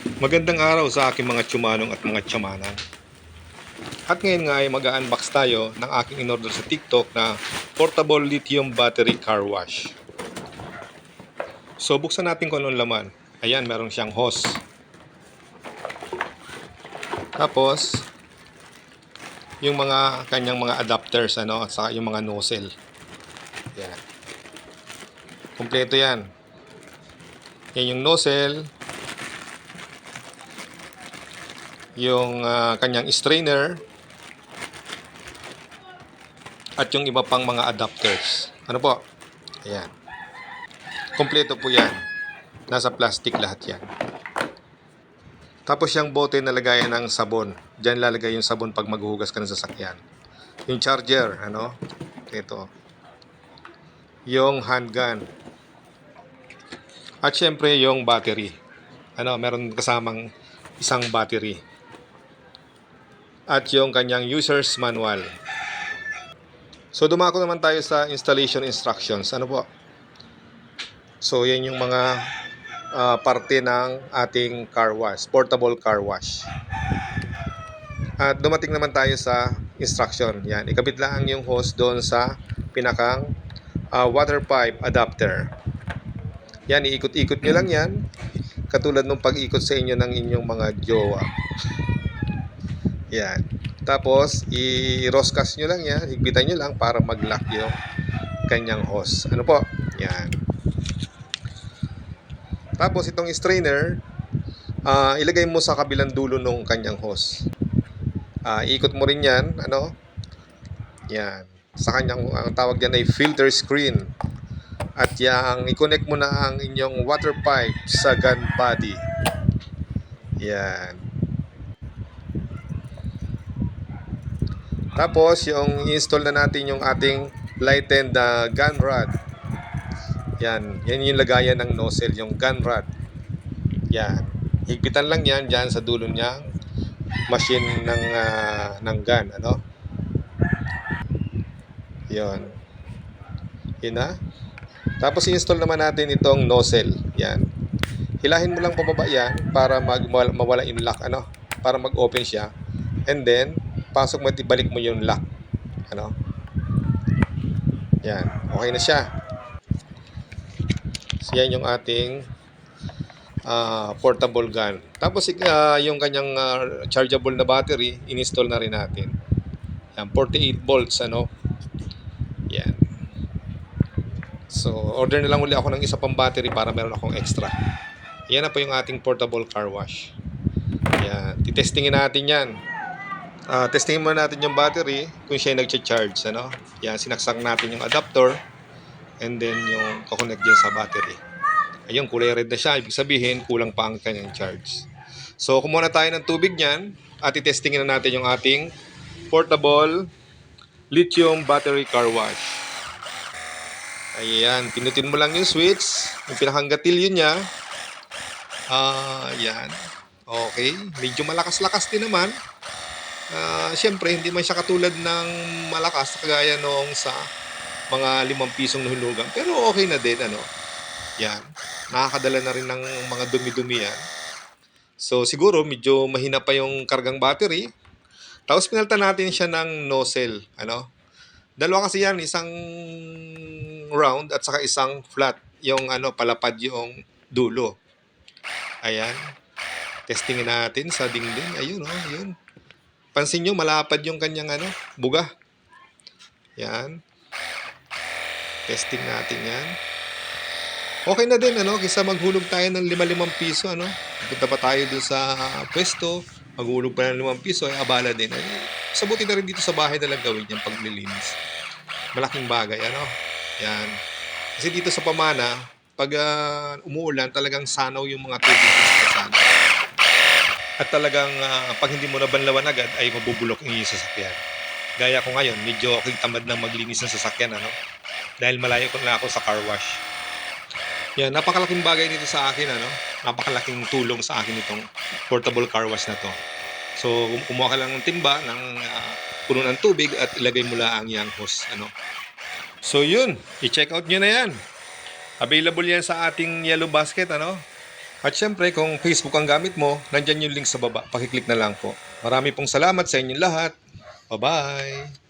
Magandang araw sa aking mga tsumanong at mga tiyamanan. At ngayon nga ay mag-unbox tayo ng aking in-order sa TikTok na portable lithium battery car wash. So buksan natin kung anong laman. Ayan, meron siyang hose. Tapos, yung mga kanyang mga adapters, at saka yung mga nozzle. Ayan. Kompleto yan. Yan yung nozzle, yung kanyang strainer, at yung iba pang mga adapters. Ano po? Ayan. Kompleto po yan. Nasa plastic lahat yan. Tapos yung bote na lagayan ng sabon. Diyan lalagay yung sabon pag maghuhugas ka ng sasakyan. Yung charger, ito. Yung handgun. At syempre yung battery. Meron kasamang isang battery. At yung kanyang user's manual. So dumako naman tayo sa installation instructions. Ano po? So yan yung mga parte ng ating car wash, portable car wash. At dumating naman tayo sa instruction. Yan, ikabit lang yung hose doon sa pinakang water pipe adapter. Yan, iikot-ikot nyo lang yan. Katulad nung pag-ikot sa inyo ng inyong mga jowa. Yan. Tapos, i-roscas nyo lang yan. Higpitan nyo lang para mag-lock yung kanyang hose. Ano po? Yan. Tapos, itong strainer, ilagay mo sa kabilang dulo ng kanyang hose. Ikot mo rin yan. Yan. Sa kanyang, ang tawag yan ay filter screen. At yang i-connect mo na ang inyong water pipe sa gun body. Yan. Tapos, yung i-install na natin yung ating lightened gun rod. Yan. Yan yung lagayan ng nozzle, yung gun rod. Yan. Higpitan lang yan dyan sa dulo niyang machine ng gun. Yan. Yun na. Tapos i-install naman natin itong nozzle. Yan. Hilahin mo lang pababa yan para mawala yung lock, para mag-open siya. And then, pasok mo at ibalik mo yung lock. Yan. Okay na siya. So, yan yung ating portable gun. Tapos, yung kanyang chargeable na battery, in-install na rin natin. Yan, 48 volts, Yan. So, order na lang uli ako ng isa pang battery para meron akong extra. Yan na po yung ating portable car wash. Yan. Titestingin natin yan. Testingin muna natin yung battery kung siya nag-charge. Yan, sinaksak natin yung adapter and then yung kukonect dyan sa battery. Ayun, kulay red na siya. Ibig sabihin, kulang pa ang kanyang charge. So, kumuha na tayo ng tubig niyan at itestingin na natin yung ating portable lithium battery car wash. Ayan, pinutin mo lang yung switch, yung pinakanggatilyo niya. Yan. Okay, medyo malakas-lakas din naman. Siyempre, hindi man siya katulad ng malakas kagaya noong sa mga 5 pisong nahulugan. Pero okay na din, Yan. Nakakadala na rin ng mga dumi-dumi yan. So, siguro, medyo mahina pa yung kargang battery. Tapos, pinalitan natin siya ng nozzle, Dalawa kasi yan, isang round at saka isang flat. Yung, palapad yung dulo. Ayan. Testingin natin sa dingding. Ayun, yun. Pansin nyo, malapad yung kanyang buga. Yan. Testing natin yan. Okay na din, kaysa maghulog tayo ng 5 piso, Punta pa tayo dun sa pwesto, maghulog pa ng 5 piso, ay abala din. Sabuti na rin dito sa bahay na lang gawin yung paglilinis. Malaking bagay, Yan. Kasi dito sa Pamana, pag umuulan, talagang sanaw yung mga tubig sa kasana. At talagang pag hindi mo nabanlawan agad ay mabubulok yung sasakyan. Gaya ko ngayon, medyo ako'y tamad na maglinis ng sasakyan, dahil malayo ko na ako sa car wash. Yan, napakalaking bagay nito sa akin, Napakalaking tulong sa akin itong portable car wash na to. So, kumuha ka lang ng timba ng puno ng tubig at ilagay mo lang ang hose, So, yun, i-check out nyo na yan. Available yan sa ating yellow basket, At syempre, kung Facebook ang gamit mo, nandyan yung link sa baba. Pakiclick na lang po. Marami pong salamat sa inyong lahat. Bye-bye!